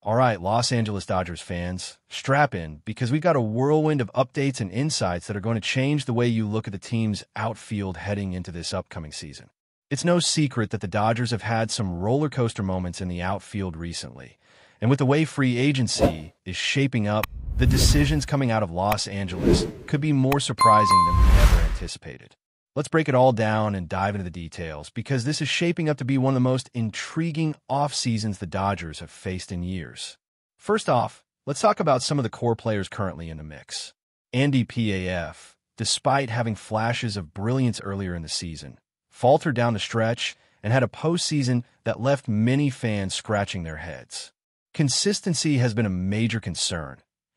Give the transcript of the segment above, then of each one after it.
All right, Los Angeles Dodgers fans, strap in because we've got a whirlwind of updates and insights that are going to change the way you look at the team's outfield heading into this upcoming season. It's no secret that the Dodgers have had some roller coaster moments in the outfield recently. And with the way free agency is shaping up, the decisions coming out of Los Angeles could be more surprising than we ever anticipated. Let's break it all down and dive into the details, because this is shaping up to be one of the most intriguing off-seasons the Dodgers have faced in years. First off, let's talk about some of the core players currently in the mix. Andy PAF, despite having flashes of brilliance earlier in the season, faltered down the stretch and had a postseason that left many fans scratching their heads. Consistency has been a major concern,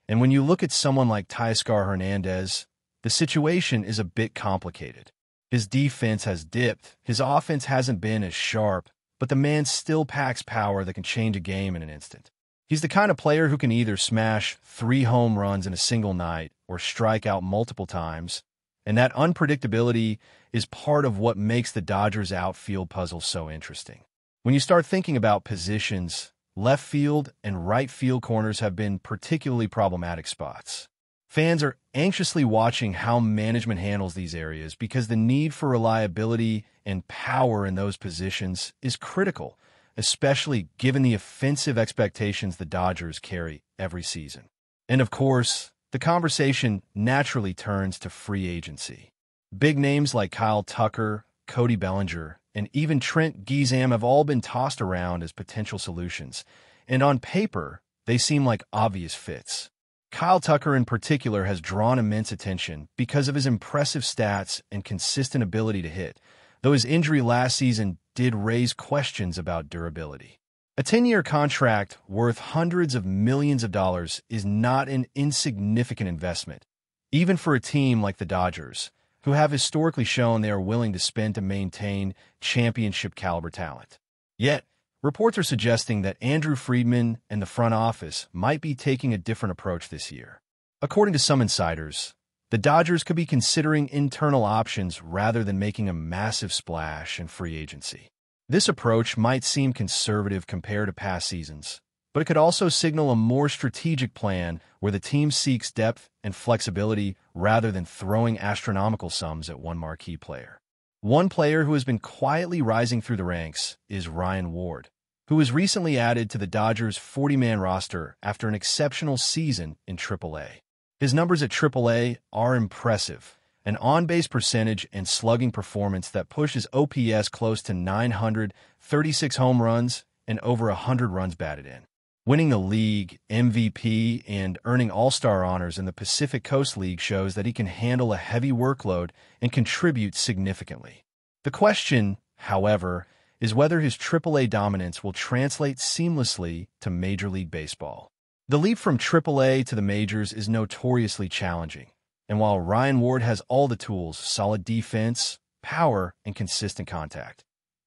and when you look at someone like Teoscar Hernandez, the situation is a bit complicated. His defense has dipped, his offense hasn't been as sharp, but the man still packs power that can change a game in an instant. He's the kind of player who can either smash 3 home runs in a single night or strike out multiple times, and that unpredictability is part of what makes the Dodgers' outfield puzzle so interesting. When you start thinking about positions, left field and right field corners have been particularly problematic spots. Fans are anxiously watching how management handles these areas because the need for reliability and power in those positions is critical, especially given the offensive expectations the Dodgers carry every season. And of course, the conversation naturally turns to free agency. Big names like Kyle Tucker, Cody Bellinger, and even Trent Gizam have all been tossed around as potential solutions, and on paper, they seem like obvious fits. Kyle Tucker in particular has drawn immense attention because of his impressive stats and consistent ability to hit, though his injury last season did raise questions about durability. A 10-year contract worth hundreds of millions of dollars is not an insignificant investment, even for a team like the Dodgers, who have historically shown they are willing to spend to maintain championship-caliber talent. Yet, reports are suggesting that Andrew Friedman and the front office might be taking a different approach this year. According to some insiders, the Dodgers could be considering internal options rather than making a massive splash in free agency. This approach might seem conservative compared to past seasons, but it could also signal a more strategic plan where the team seeks depth and flexibility rather than throwing astronomical sums at one marquee player. One player who has been quietly rising through the ranks is Ryan Ward, who was recently added to the Dodgers' 40-man roster after an exceptional season in AAA. His numbers at AAA are impressive, an on-base percentage and slugging performance that pushes OPS close to 900, 36 home runs, and over 100 runs batted in. Winning the league MVP and earning All-Star honors in the Pacific Coast League shows that he can handle a heavy workload and contribute significantly. The question, however, is whether his AAA dominance will translate seamlessly to Major League Baseball. The leap from AAA to the majors is notoriously challenging, and while Ryan Ward has all the tools, solid defense, power, and consistent contact,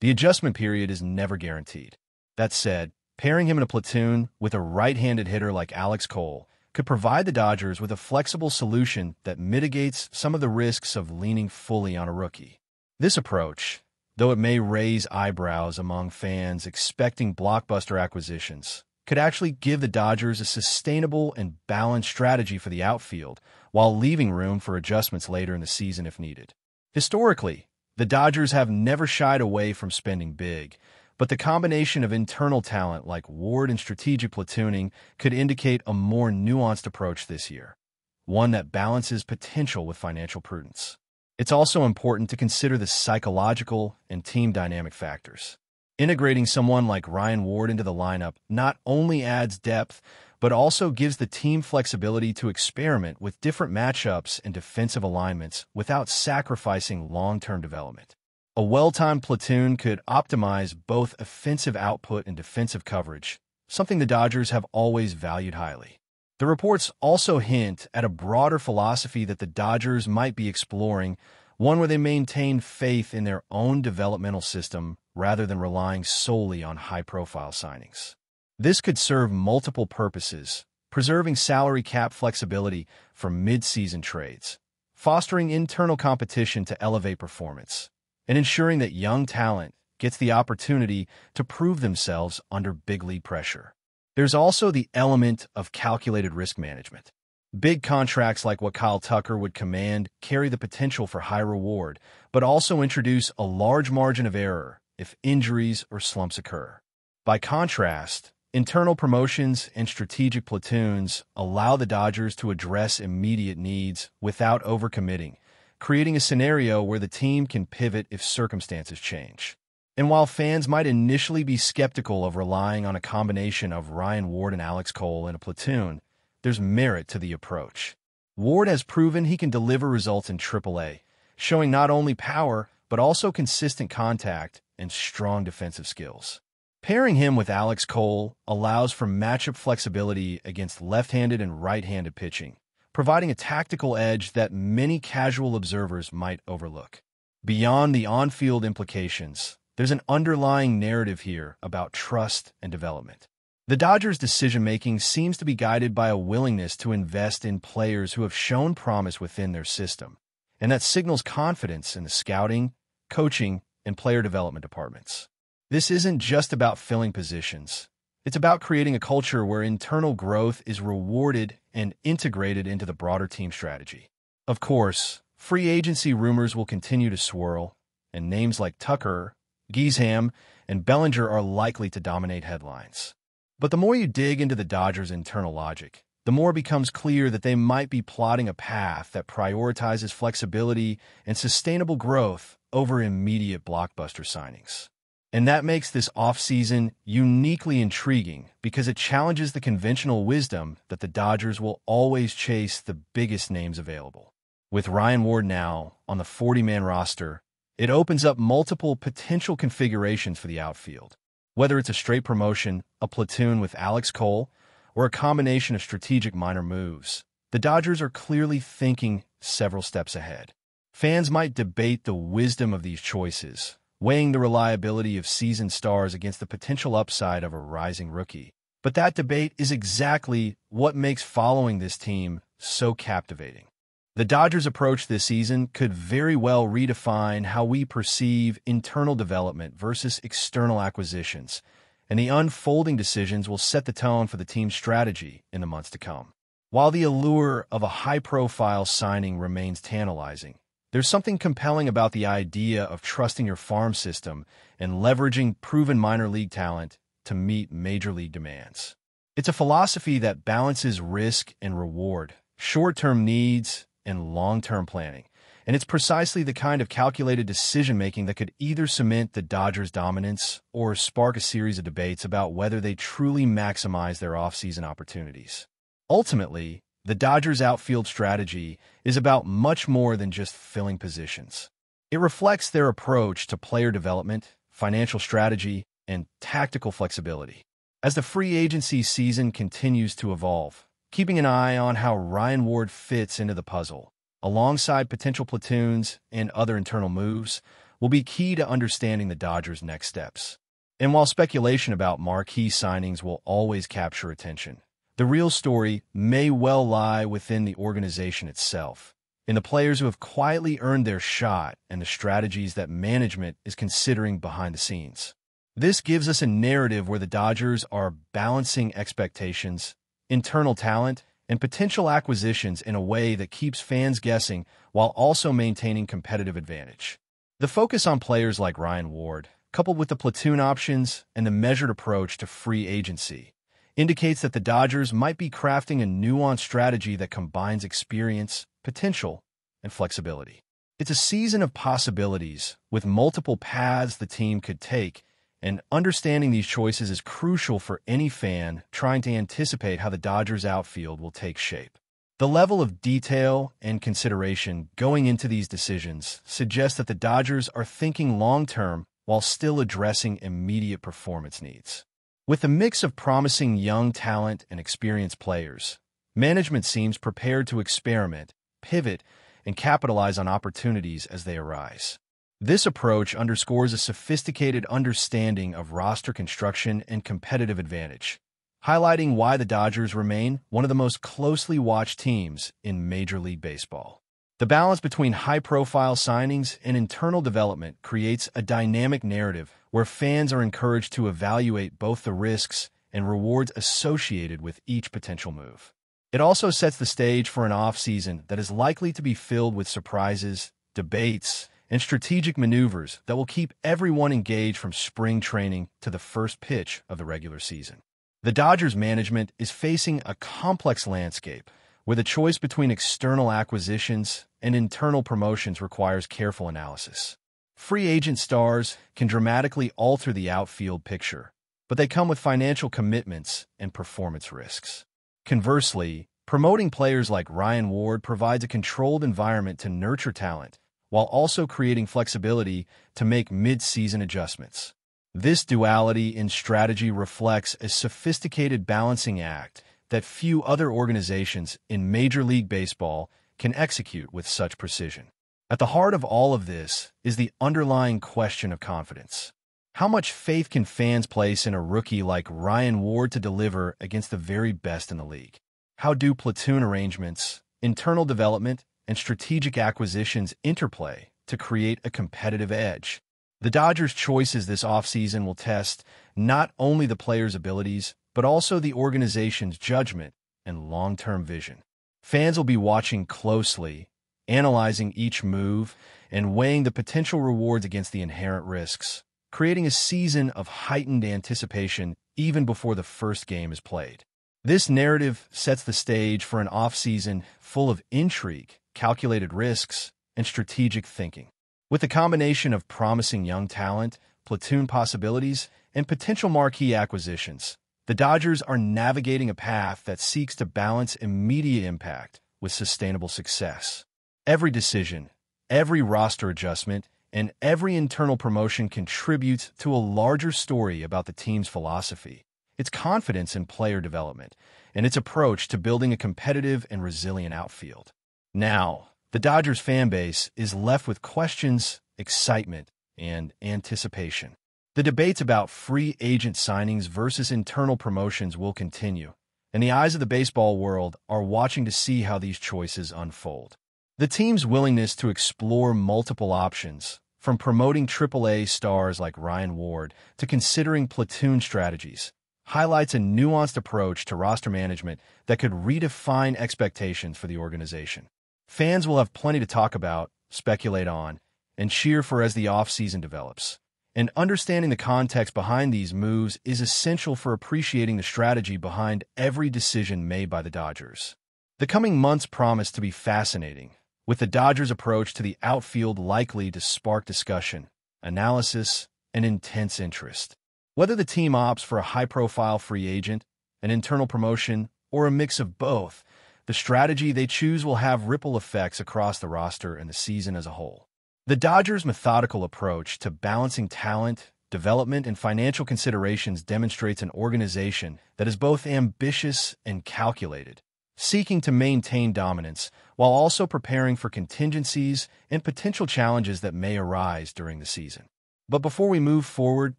the adjustment period is never guaranteed. That said, pairing him in a platoon with a right-handed hitter like Alex Cole could provide the Dodgers with a flexible solution that mitigates some of the risks of leaning fully on a rookie. This approach, though it may raise eyebrows among fans expecting blockbuster acquisitions, could actually give the Dodgers a sustainable and balanced strategy for the outfield while leaving room for adjustments later in the season if needed. Historically, the Dodgers have never shied away from spending big, but the combination of internal talent like Ward and strategic platooning could indicate a more nuanced approach this year, one that balances potential with financial prudence. It's also important to consider the psychological and team dynamic factors. Integrating someone like Ryan Ward into the lineup not only adds depth, but also gives the team flexibility to experiment with different matchups and defensive alignments without sacrificing long-term development. A well-timed platoon could optimize both offensive output and defensive coverage, something the Dodgers have always valued highly. The reports also hint at a broader philosophy that the Dodgers might be exploring, one where they maintain faith in their own developmental system rather than relying solely on high-profile signings. This could serve multiple purposes, preserving salary cap flexibility for mid-season trades, fostering internal competition to elevate performance, and ensuring that young talent gets the opportunity to prove themselves under big league pressure. There's also the element of calculated risk management. Big contracts like what Kyle Tucker would command carry the potential for high reward, but also introduce a large margin of error if injuries or slumps occur. By contrast, internal promotions and strategic platoons allow the Dodgers to address immediate needs without overcommitting, creating a scenario where the team can pivot if circumstances change. And while fans might initially be skeptical of relying on a combination of Ryan Ward and Alex Cole in a platoon, there's merit to the approach. Ward has proven he can deliver results in AAA, showing not only power, but also consistent contact and strong defensive skills. Pairing him with Alex Cole allows for matchup flexibility against left-handed and right-handed pitching, providing a tactical edge that many casual observers might overlook. Beyond the on-field implications, there's an underlying narrative here about trust and development. The Dodgers' decision-making seems to be guided by a willingness to invest in players who have shown promise within their system, and that signals confidence in the scouting, coaching, and player development departments. This isn't just about filling positions. It's about creating a culture where internal growth is rewarded and integrated into the broader team strategy. Of course, free agency rumors will continue to swirl, and names like Tucker, Giesham, and Bellinger are likely to dominate headlines. But the more you dig into the Dodgers' internal logic, the more it becomes clear that they might be plotting a path that prioritizes flexibility and sustainable growth over immediate blockbuster signings. And that makes this offseason uniquely intriguing because it challenges the conventional wisdom that the Dodgers will always chase the biggest names available. With Ryan Ward now on the 40-man roster, it opens up multiple potential configurations for the outfield. Whether it's a straight promotion, a platoon with Alex Cole, or a combination of strategic minor moves, the Dodgers are clearly thinking several steps ahead. Fans might debate the wisdom of these choices, weighing the reliability of seasoned stars against the potential upside of a rising rookie. But that debate is exactly what makes following this team so captivating. The Dodgers' approach this season could very well redefine how we perceive internal development versus external acquisitions, and the unfolding decisions will set the tone for the team's strategy in the months to come. While the allure of a high-profile signing remains tantalizing, there's something compelling about the idea of trusting your farm system and leveraging proven minor league talent to meet major league demands. It's a philosophy that balances risk and reward, short-term needs, and long-term planning, and it's precisely the kind of calculated decision-making that could either cement the Dodgers' dominance or spark a series of debates about whether they truly maximize their offseason opportunities. Ultimately, the Dodgers' outfield strategy is about much more than just filling positions. It reflects their approach to player development, financial strategy, and tactical flexibility. As the free agency season continues to evolve, keeping an eye on how Ryan Ward fits into the puzzle, alongside potential platoons and other internal moves, will be key to understanding the Dodgers' next steps. And while speculation about marquee signings will always capture attention, the real story may well lie within the organization itself, in the players who have quietly earned their shot and the strategies that management is considering behind the scenes. This gives us a narrative where the Dodgers are balancing expectations, internal talent, and potential acquisitions in a way that keeps fans guessing while also maintaining competitive advantage. The focus on players like Ryan Ward, coupled with the platoon options and the measured approach to free agency, indicates that the Dodgers might be crafting a nuanced strategy that combines experience, potential, and flexibility. It's a season of possibilities with multiple paths the team could take, and understanding these choices is crucial for any fan trying to anticipate how the Dodgers' outfield will take shape. The level of detail and consideration going into these decisions suggests that the Dodgers are thinking long-term while still addressing immediate performance needs. With a mix of promising young talent and experienced players, management seems prepared to experiment, pivot, and capitalize on opportunities as they arise. This approach underscores a sophisticated understanding of roster construction and competitive advantage, highlighting why the Dodgers remain one of the most closely watched teams in Major League Baseball. The balance between high-profile signings and internal development creates a dynamic narrative where fans are encouraged to evaluate both the risks and rewards associated with each potential move. It also sets the stage for an offseason that is likely to be filled with surprises, debates, and strategic maneuvers that will keep everyone engaged from spring training to the first pitch of the regular season. The Dodgers management is facing a complex landscape where the choice between external acquisitions and internal promotions requires careful analysis. Free agent stars can dramatically alter the outfield picture, but they come with financial commitments and performance risks. Conversely, promoting players like Ryan Ward provides a controlled environment to nurture talent while also creating flexibility to make mid-season adjustments. This duality in strategy reflects a sophisticated balancing act that few other organizations in Major League Baseball can execute with such precision. At the heart of all of this is the underlying question of confidence. How much faith can fans place in a rookie like Ryan Ward to deliver against the very best in the league? How do platoon arrangements, internal development, and strategic acquisitions interplay to create a competitive edge? The Dodgers' choices this offseason will test not only the players' abilities, but also the organization's judgment and long-term vision. Fans will be watching closely, analyzing each move, and weighing the potential rewards against the inherent risks, creating a season of heightened anticipation even before the first game is played. This narrative sets the stage for an offseason full of intrigue, calculated risks, and strategic thinking. With a combination of promising young talent, platoon possibilities, and potential marquee acquisitions, the Dodgers are navigating a path that seeks to balance immediate impact with sustainable success. Every decision, every roster adjustment, and every internal promotion contributes to a larger story about the team's philosophy, its confidence in player development, and its approach to building a competitive and resilient outfield. Now, the Dodgers fan base is left with questions, excitement, and anticipation. The debates about free agent signings versus internal promotions will continue, and the eyes of the baseball world are watching to see how these choices unfold. The team's willingness to explore multiple options, from promoting AAA stars like Ryan Ward to considering platoon strategies, highlights a nuanced approach to roster management that could redefine expectations for the organization. Fans will have plenty to talk about, speculate on, and cheer for as the offseason develops. And understanding the context behind these moves is essential for appreciating the strategy behind every decision made by the Dodgers. The coming months promise to be fascinating, with the Dodgers' approach to the outfield likely to spark discussion, analysis, and intense interest. Whether the team opts for a high-profile free agent, an internal promotion, or a mix of both, the strategy they choose will have ripple effects across the roster and the season as a whole. The Dodgers' methodical approach to balancing talent, development, and financial considerations demonstrates an organization that is both ambitious and calculated, seeking to maintain dominance while also preparing for contingencies and potential challenges that may arise during the season. But before we move forward,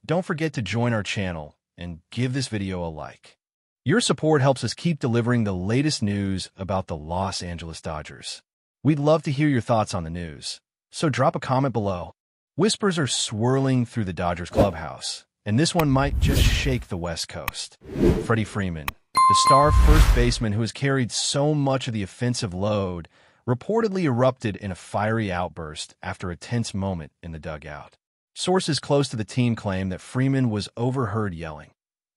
don't forget to join our channel and give this video a like. Your support helps us keep delivering the latest news about the Los Angeles Dodgers. We'd love to hear your thoughts on the news, so drop a comment below. Whispers are swirling through the Dodgers clubhouse, and this one might just shake the West Coast. Freddie Freeman, the star first baseman who has carried so much of the offensive load, reportedly erupted in a fiery outburst after a tense moment in the dugout. Sources close to the team claim that Freeman was overheard yelling,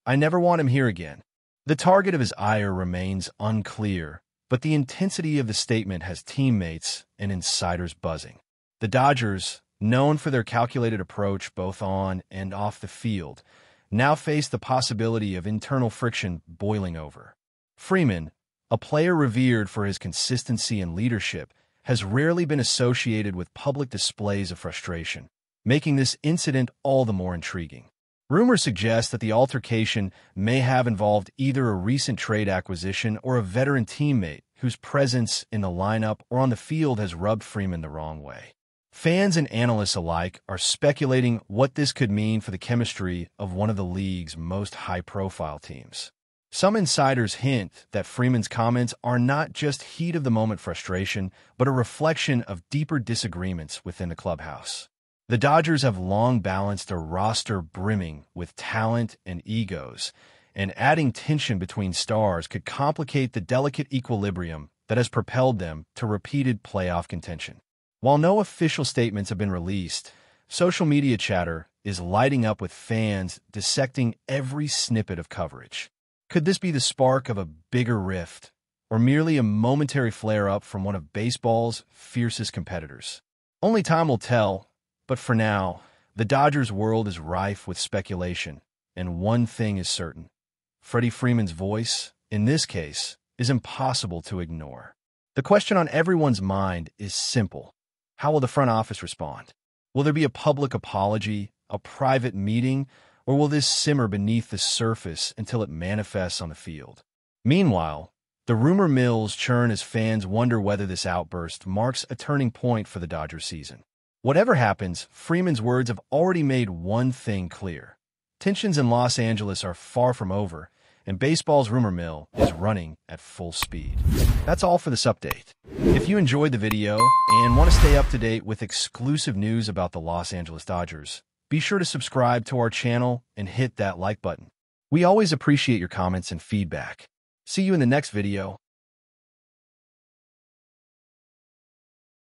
"I never want him here again." The target of his ire remains unclear, but the intensity of the statement has teammates and insiders buzzing. The Dodgers, known for their calculated approach both on and off the field, now face the possibility of internal friction boiling over. Freeman, a player revered for his consistency and leadership, has rarely been associated with public displays of frustration, making this incident all the more intriguing. Rumors suggest that the altercation may have involved either a recent trade acquisition or a veteran teammate whose presence in the lineup or on the field has rubbed Freeman the wrong way. Fans and analysts alike are speculating what this could mean for the chemistry of one of the league's most high-profile teams. Some insiders hint that Freeman's comments are not just heat-of-the-moment frustration, but a reflection of deeper disagreements within the clubhouse. The Dodgers have long balanced a roster brimming with talent and egos, and adding tension between stars could complicate the delicate equilibrium that has propelled them to repeated playoff contention. While no official statements have been released, social media chatter is lighting up with fans dissecting every snippet of coverage. Could this be the spark of a bigger rift, or merely a momentary flare-up from one of baseball's fiercest competitors? Only time will tell, but for now, the Dodgers' world is rife with speculation, and one thing is certain. Freddie Freeman's voice, in this case, is impossible to ignore. The question on everyone's mind is simple. How will the front office respond? Will there be a public apology, a private meeting, or will this simmer beneath the surface until it manifests on the field? Meanwhile, the rumor mills churn as fans wonder whether this outburst marks a turning point for the Dodgers season. Whatever happens, Freeman's words have already made one thing clear. Tensions in Los Angeles are far from over, and baseball's rumor mill is running at full speed. That's all for this update. If you enjoyed the video and want to stay up to date with exclusive news about the Los Angeles Dodgers, be sure to subscribe to our channel and hit that like button. We always appreciate your comments and feedback. See you in the next video.